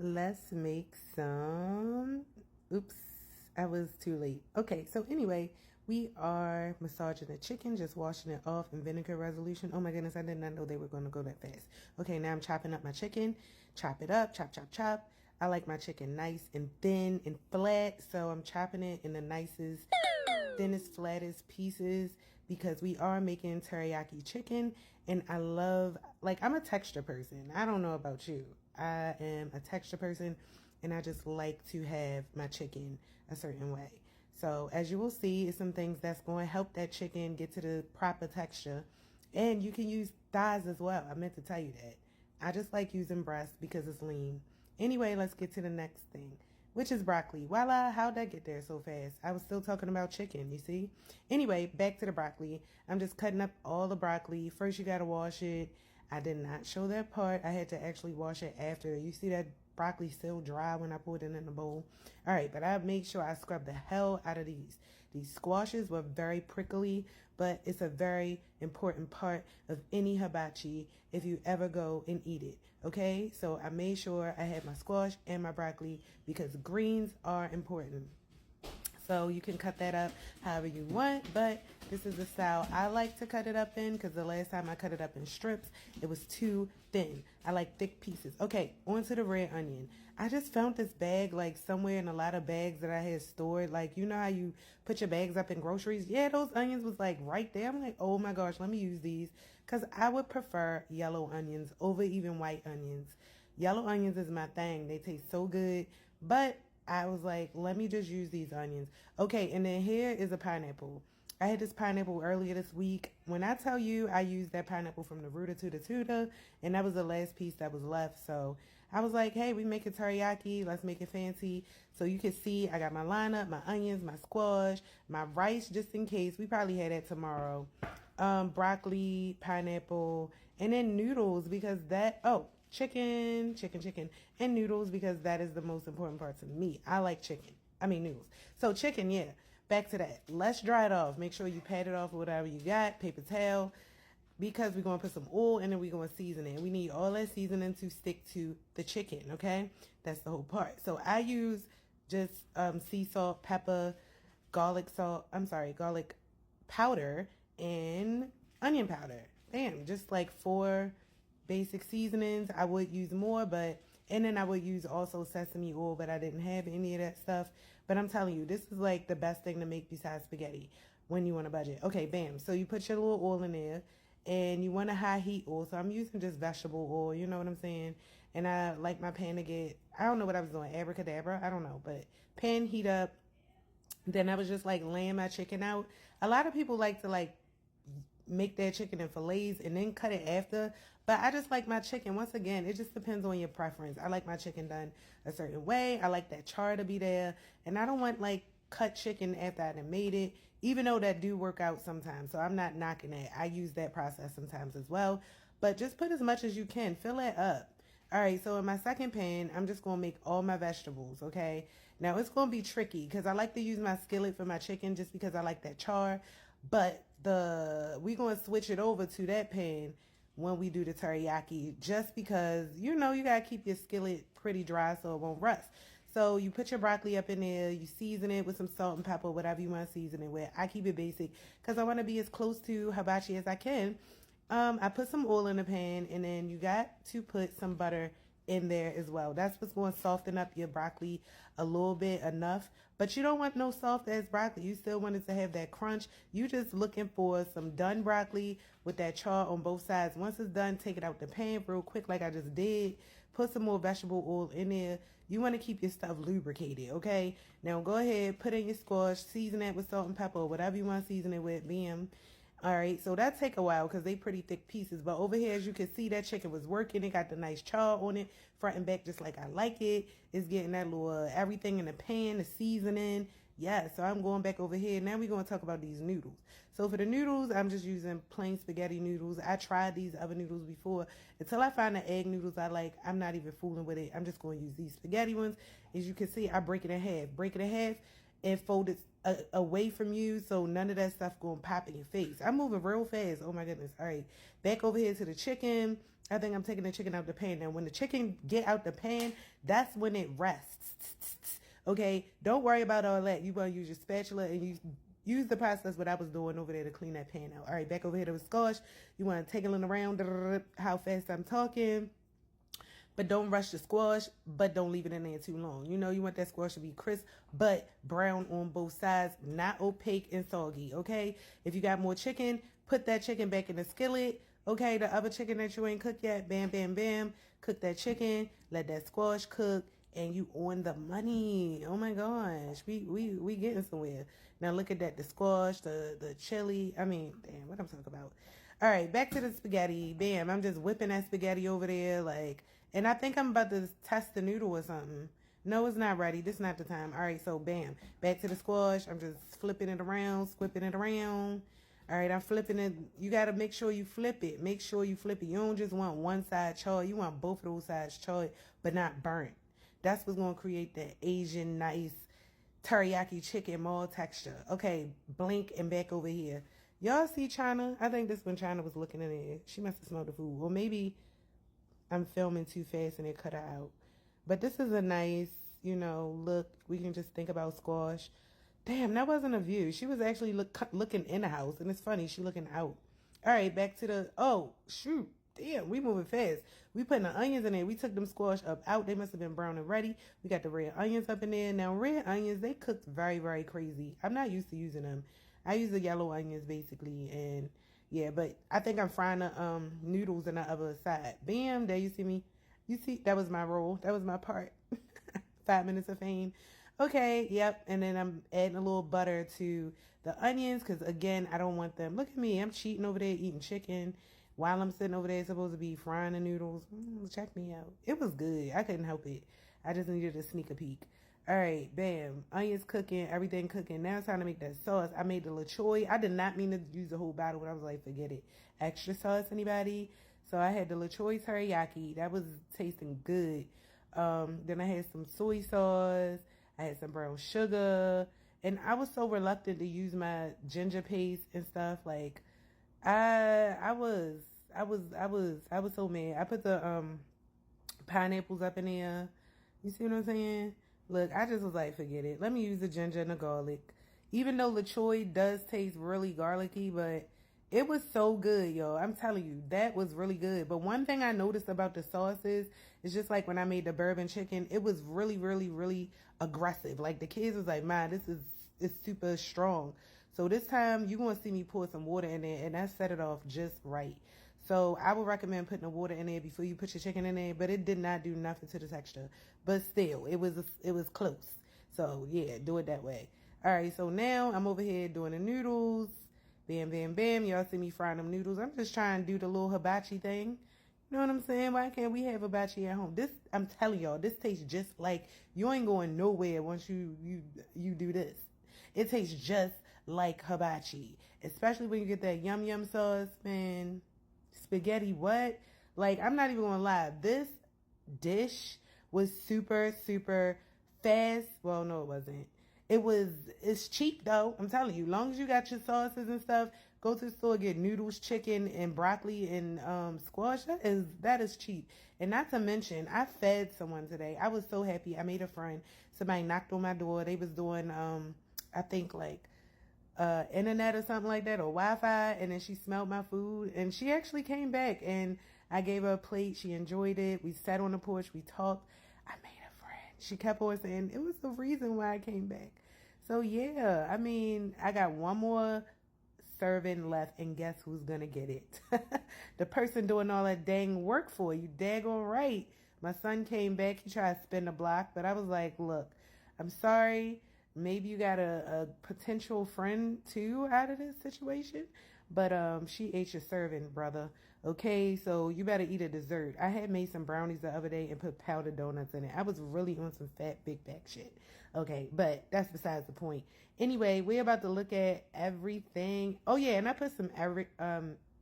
Let's make some. Oops, I was too late. Okay, so anyway, we are massaging the chicken, just washing it off in vinegar resolution. Oh my goodness, I did not know they were going to go that fast. Okay, now I'm chopping up my chicken. Chop it up, chop, chop, chop. I like my chicken nice and thin and flat, so I'm chopping it in the nicest, thinnest, flattest pieces because we are making teriyaki chicken. And I love, like, I'm a texture person. I don't know about you. I am a texture person, and I just like to have my chicken a certain way. So as you will see, it's some things that's going to help that chicken get to the proper texture. And you can use thighs as well. I meant to tell you that. I just like using breast because it's lean. Anyway, let's get to the next thing, which is broccoli. Voila, how'd that get there so fast? I was still talking about chicken, you see? Anyway, back to the broccoli. I'm just cutting up all the broccoli. First, you got to wash it. I did not show that part. I had to actually wash it after. You see that broccoli still dry when I put it in the bowl. All right, but I made sure I scrubbed the hell out of these. These squashes were very prickly, but it's a very important part of any hibachi if you ever go and eat it. Okay, so I made sure I had my squash and my broccoli because greens are important. So you can cut that up however you want, but this is the style I like to cut it up in because the last time I cut it up in strips, it was too thin. I like thick pieces. Okay, on to the red onion. I just found this bag like somewhere in a lot of bags that I had stored. Like, you know how you put your bags up in groceries? Yeah, those onions was like right there. I'm like, oh my gosh, let me use these because I would prefer yellow onions over even white onions. Yellow onions is my thing. They taste so good, but I was like, let me just use these onions. Okay, and then here is a pineapple. I had this pineapple earlier this week. When I tell you I used that pineapple from the rooter to the tutor, and that was the last piece that was left. So I was like, hey, we make a teriyaki. Let's make it fancy. So you can see I got my lineup, my onions, my squash, my rice just in case. We probably had that tomorrow. Broccoli, pineapple, and then noodles because chicken, and noodles because that is the most important part to me. I like chicken. I mean noodles. So chicken, yeah. Back to that. Let's dry it off. Make sure you pat it off with whatever you got, paper towel, because we're going to put some oil and then we're going to season it. We need all that seasoning to stick to the chicken, okay? That's the whole part. So I use just sea salt, pepper, garlic powder, and onion powder. Bam, just like 4 basic seasonings. I would use more, and then I would use also sesame oil, but I didn't have any of that stuff. But I'm telling you, this is like the best thing to make besides spaghetti when you want a budget. Okay, bam. So you put your little oil in there and you want a high heat oil. So I'm using just vegetable oil, you know what I'm saying? And I like my pan to get, I don't know what I was doing, abracadabra, I don't know, but pan heat up. Then I was just like laying my chicken out. A lot of people like to like make their chicken in fillets and then cut it after. But I just like my chicken. Once again, it just depends on your preference. I like my chicken done a certain way. I like that char to be there. And I don't want like cut chicken after I done made it, even though that do work out sometimes. So I'm not knocking that. I use that process sometimes as well. But just put as much as you can. Fill it up. All right, so in my second pan, I'm just going to make all my vegetables, okay? Now, it's going to be tricky because I like to use my skillet for my chicken just because I like that char. But we're going to switch it over to that pan when we do the teriyaki just because, you know, you got to keep your skillet pretty dry so it won't rust. So you put your broccoli up in there, you season it with some salt and pepper, whatever you want to season it with. I keep it basic because I want to be as close to hibachi as I can. I put some oil in the pan, and then you got to put some butter in there as well. That's what's going to soften up your broccoli a little bit enough. But you don't want no soft ass broccoli. You still want it to have that crunch. You just looking for some done broccoli with that char on both sides. Once it's done, take it out the pan real quick like I just did. Put some more vegetable oil in there. You want to keep your stuff lubricated, okay? Now go ahead, put in your squash, season it with salt and pepper, whatever you want to season it with, bam. All right, so that take a while because they pretty thick pieces. But over here, as you can see, that chicken was working. It got the nice char on it, front and back, just like I like it. It's getting that little everything in the pan, the seasoning. Yeah, so I'm going back over here. Now we're going to talk about these noodles. So for the noodles, I'm just using plain spaghetti noodles. I tried these other noodles before. Until I find the egg noodles I like, I'm not even fooling with it. I'm just going to use these spaghetti ones. As you can see, I break it in half. Break it in half. and fold it away from you so none of that stuff going to pop in your face. I'm moving real fast. Oh my goodness. All right. Back over here to the chicken. I think I'm taking the chicken out the pan. Now, when the chicken get out the pan, that's when it rests. Okay? Don't worry about all that. You want to use your spatula and use the process what I was doing over there to clean that pan out. All right, back over here to the squash. You want to take it around how fast I'm talking. But don't rush the squash, but don't leave it in there too long. You know, you want that squash to be crisp, but brown on both sides, not opaque and soggy, okay? If you got more chicken, put that chicken back in the skillet, okay? The other chicken that you ain't cooked yet, bam, bam, bam. Cook that chicken, let that squash cook, and you on the money. Oh my gosh, we getting somewhere. Now look at that, the squash, the chili. I mean, damn, what I'm talking about. All right, back to the spaghetti. Bam, I'm just whipping that spaghetti over there, like, and I think I'm about to test the noodle or something. No, it's not ready. This is not the time. All right, so bam, back to the squash. I'm just flipping it around, squipping it around. All right, I'm flipping it. You got to make sure you flip it. Make sure you flip it. You don't just want one side charred. You want both of those sides charred, but not burnt. That's what's going to create that Asian nice teriyaki chicken mold texture. Okay, blink and back over here. Y'all see China? I think this when China was looking in there. She must have smelled the food. Or maybe I'm filming too fast and it cut her out. But this is a nice, you know, look. We can just think about squash. Damn, that wasn't a view. She was actually looking in the house. And it's funny, she looking out. All right, back to the, oh, shoot. Damn, we moving fast. We putting the onions in there. We took them squash up out. They must have been brown and ready. We got the red onions up in there. Now, red onions, they cooked very, very crazy. I'm not used to using them. I use the yellow onions, basically. And, yeah, but I think I'm frying the noodles on the other side. Bam, there you see me. You see, that was my roll. That was my part. 5 minutes of fame. Okay, yep. And then I'm adding a little butter to the onions because, again, I don't want them. Look at me. I'm cheating over there eating chicken while I'm sitting over there supposed to be frying the noodles. Check me out. It was good. I couldn't help it. I just needed to sneak a peek. All right, bam. Onions cooking, everything cooking. Now it's time to make that sauce. I made the lachoy. I did not mean to use the whole bottle, but I was like, forget it. Extra sauce, anybody? So I had the lachoy teriyaki. That was tasting good. Then I had some soy sauce. I had some brown sugar. And I was so reluctant to use my ginger paste and stuff. Like, I was so mad. I put the pineapples up in there. You see what I'm saying? Look, I just was like, forget it. Let me use the ginger and the garlic. Even though lachoy does taste really garlicky, but it was so good, y'all. I'm telling you, that was really good. But one thing I noticed about the sauces is just like when I made the bourbon chicken, it was really, really, really aggressive. Like the kids was like, "Man, it's super strong." So this time you're going to see me pour some water in there, and that set it off just right. So I would recommend putting the water in there before you put your chicken in there, but it did not do nothing to the texture. But still, it was close. So yeah, do it that way. All right, so now I'm over here doing the noodles. Bam, bam, bam. Y'all see me frying them noodles. I'm just trying to do the little hibachi thing. You know what I'm saying? Why can't we have hibachi at home? This, I'm telling y'all, this tastes just like, you ain't going nowhere once you do this. It tastes just like hibachi, especially when you get that yum yum sauce, man. Spaghetti, what? Like, I'm not even gonna lie. This dish was super, super fast. Well, no, it wasn't. It's cheap though. I'm telling you, long as you got your sauces and stuff, go to the store, get noodles, chicken, and broccoli and squash. That is cheap. And not to mention, I fed someone today. I was so happy. I made a friend. Somebody knocked on my door. They was doing, I think like internet or something like that, or Wi-Fi, and then she smelled my food, and she actually came back, and I gave her a plate. She enjoyed it. We sat on the porch. We talked. I made a friend. She kept on saying it was the reason why I came back. So yeah, I mean, I got one more serving left, and guess who's gonna get it? The person doing all that dang work for you. Daggone right. My son came back. He tried to spin the block, but I was like, look, I'm sorry. Maybe you got a potential friend too out of this situation, but she ate your serving, brother. Okay, so you better eat a dessert. I had made some brownies the other day and put powdered donuts in it. I was really on some fat big back shit. Okay, but that's besides the point. Anyway, we're about to look at everything. Oh yeah, and I put some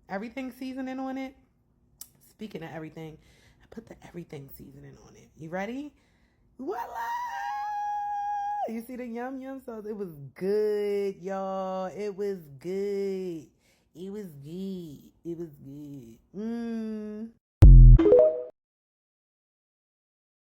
everything seasoning on it. Speaking of everything, I put the everything seasoning on it. You ready? Voila! You see the yum yum sauce? It was good, y'all. It was good. It was good. It was good. Mmm.